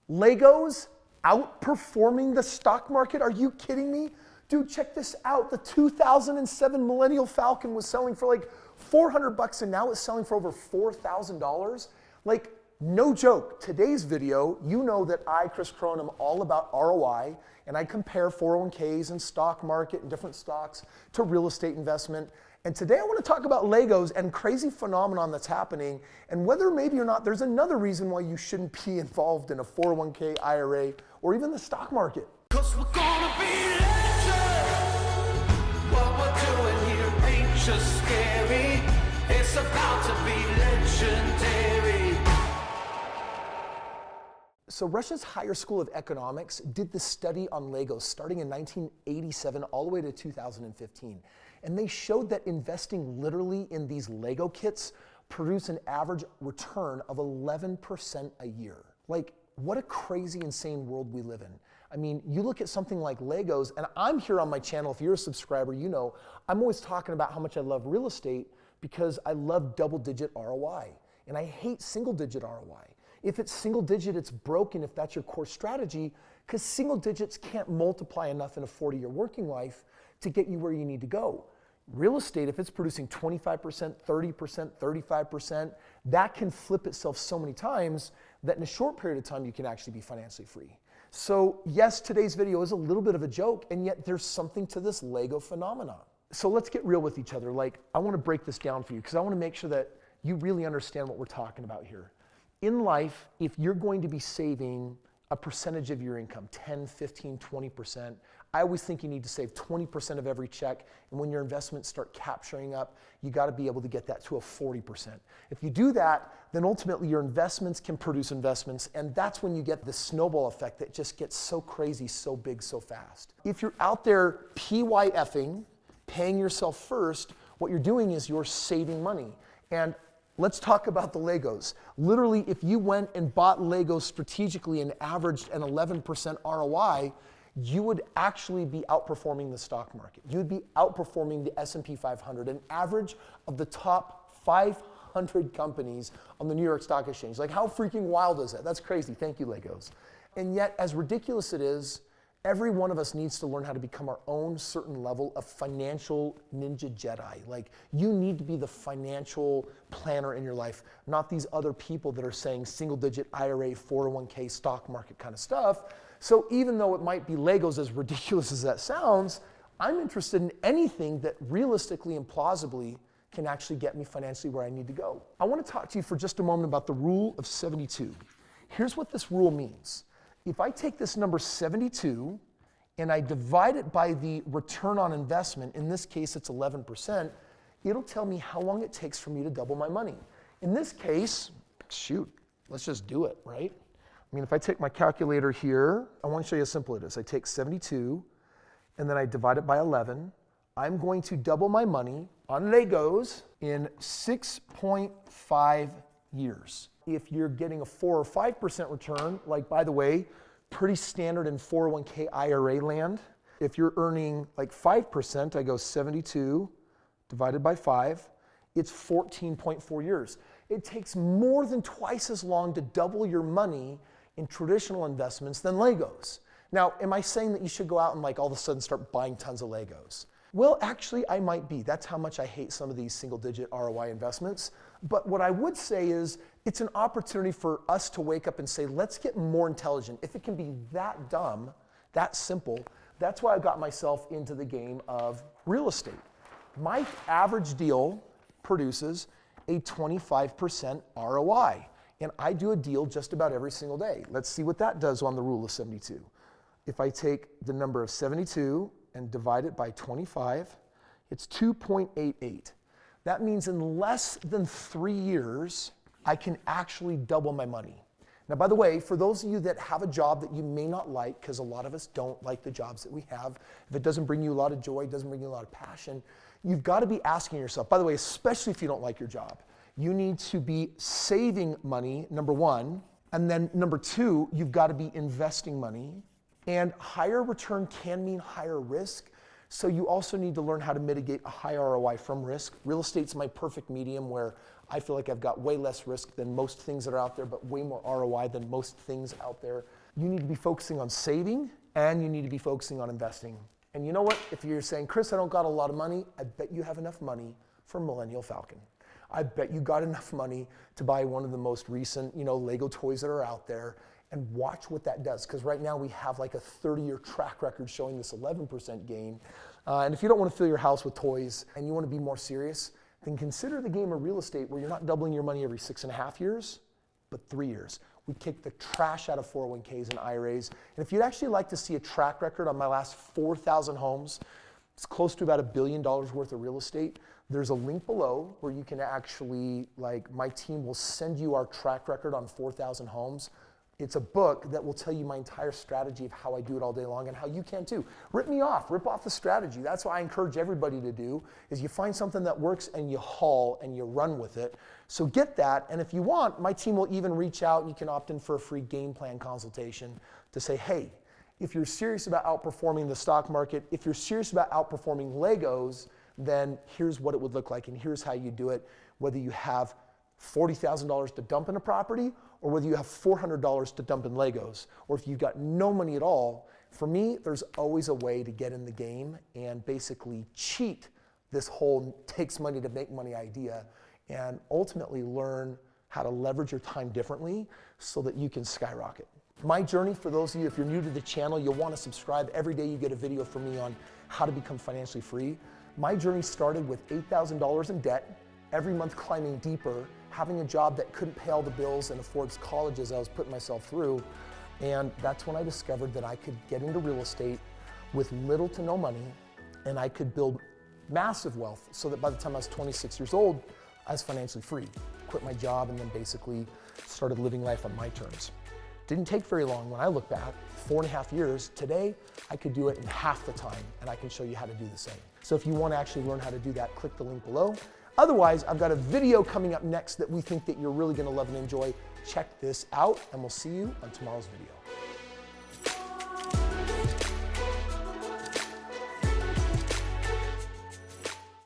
Legos outperforming the stock market? Are you kidding me? Dude, check this out. The 2007 Millennial Falcon was selling for like $400 and now it's selling for over $4,000. Like, no joke. Today's video, you know that I, Kris Krohn, am all about ROI, and I compare 401ks and stock market and different stocks to real estate investment. And today I want to talk about Legos and crazy phenomenon that's happening, and whether maybe or not there's another reason why you shouldn't be involved in a 401k, IRA, or even the stock market. 'Cause we're gonna be legends. What we're doing here ain't just scary. It's about to be legendary. So Russia's Higher School of Economics did this study on Legos starting in 1987 all the way to 2015. And they showed that investing literally in these Lego kits produce an average return of 11% a year. Like, what a crazy, insane world we live in. I mean, you look at something like Legos, and I'm here on my channel, if you're a subscriber, you know, I'm always talking about how much I love real estate because I love double-digit ROI. And I hate single-digit ROI. If it's single digit, it's broken if that's your core strategy, because single digits can't multiply enough in a 40-year working life to get you where you need to go. Real estate, if it's producing 25%, 30%, 35%, that can flip itself so many times that in a short period of time, you can actually be financially free. So yes, today's video is a little bit of a joke, and yet there's something to this Lego phenomenon. So let's get real with each other. Like, I want to break this down for you because I want to make sure that you really understand what we're talking about here. In life, if you're going to be saving a percentage of your income, 10, 15, 20%, I always think you need to save 20% of every check, and when your investments start capturing up, you got to be able to get that to a 40%. If you do that, then ultimately your investments can produce investments, and that's when you get the snowball effect that just gets so crazy, so big, so fast. If you're out there PYFing, paying yourself first, what you're doing is you're saving money. And let's talk about the Legos. Literally, if you went and bought Legos strategically and averaged an 11% ROI, you would actually be outperforming the stock market. You would be outperforming the S&P 500, an average of the top 500 companies on the New York Stock Exchange. Like, how freaking wild is that? That's crazy. Thank you, Legos. And yet, as ridiculous it is, every one of us needs to learn how to become our own certain level of financial ninja Jedi. Like, you need to be the financial planner in your life, not these other people that are saying single digit IRA, 401k, stock market kind of stuff. So even though it might be Legos, as ridiculous as that sounds, I'm interested in anything that realistically and plausibly can actually get me financially where I need to go. I want to talk to you for just a moment about the rule of 72. Here's what this rule means. If I take this number 72 and I divide it by the return on investment, in this case it's 11%, it'll tell me how long it takes for me to double my money. In this case, shoot, let's just do it, right? I mean, if I take my calculator here, I want to show you how simple it is. I take 72 and then I divide it by 11. I'm going to double my money on Legos in 6.5 years. If you're getting a 4 or 5% return, like, by the way, pretty standard in 401k IRA land. If you're earning like 5%, I go 72 divided by 5, it's 14.4 years. It takes more than twice as long to double your money in traditional investments than Legos. Now, am I saying that you should go out and like all of a sudden start buying tons of Legos? Well, actually, I might be. That's how much I hate some of these single-digit ROI investments. But what I would say is it's an opportunity for us to wake up and say, let's get more intelligent. If it can be that dumb, that simple, that's why I got myself into the game of real estate. My average deal produces a 25% ROI. And I do a deal just about every single day. Let's see what that does on the rule of 72. If I take the number of 72 and divide it by 25, it's 2.88. That means in less than 3 years, I can actually double my money. Now, by the way, for those of you that have a job that you may not like, because a lot of us don't like the jobs that we have, if it doesn't bring you a lot of joy, doesn't bring you a lot of passion, you've got to be asking yourself, by the way, especially if you don't like your job, you need to be saving money, number one, and then number two, you've got to be investing money. And higher return can mean higher risk, so you also need to learn how to mitigate a high ROI from risk. Real estate's my perfect medium where I feel like I've got way less risk than most things that are out there, but way more ROI than most things out there. You need to be focusing on saving, and you need to be focusing on investing. And you know what? If you're saying, Kris, I don't got a lot of money, I bet you have enough money for Millennial Falcon. I bet you got enough money to buy one of the most recent, Lego toys that are out there, and watch what that does. Because right now we have like a 30-year track record showing this 11% gain. And if you don't want to fill your house with toys and you want to be more serious, then consider the game of real estate where you're not doubling your money every 6.5 years, but 3 years. We kick the trash out of 401ks and IRAs. And if you'd actually like to see a track record on my last 4,000 homes, it's close to about $1 billion worth of real estate. There's a link below where you can actually, my team will send you our track record on 4,000 homes. It's a book that will tell you my entire strategy of how I do it all day long and how you can too. Rip me off, rip off the strategy. That's what I encourage everybody to do, is you find something that works and you haul and you run with it. So get that, and if you want, my team will even reach out and you can opt in for a free game plan consultation to say, hey, if you're serious about outperforming the stock market, if you're serious about outperforming Legos, then here's what it would look like and here's how you do it, whether you have $40,000 to dump in a property or whether you have $400 to dump in Legos, or if you've got no money at all. For me, there's always a way to get in the game and basically cheat this whole takes money to make money idea and ultimately learn how to leverage your time differently so that you can skyrocket. My journey, for those of you, if you're new to the channel, you'll want to subscribe. Every day you get a video from me on how to become financially free. My journey started with $8,000 in debt, every month climbing deeper, having a job that couldn't pay all the bills and afford college as I was putting myself through. And that's when I discovered that I could get into real estate with little to no money, and I could build massive wealth so that by the time I was 26 years old, I was financially free. Quit my job and then basically started living life on my terms. Didn't take very long when I look back, 4.5 years. Today, I could do it in half the time, and I can show you how to do the same. So if you want to actually learn how to do that, click the link below. Otherwise, I've got a video coming up next that we think that you're really going to love and enjoy. Check this out, and we'll see you on tomorrow's video.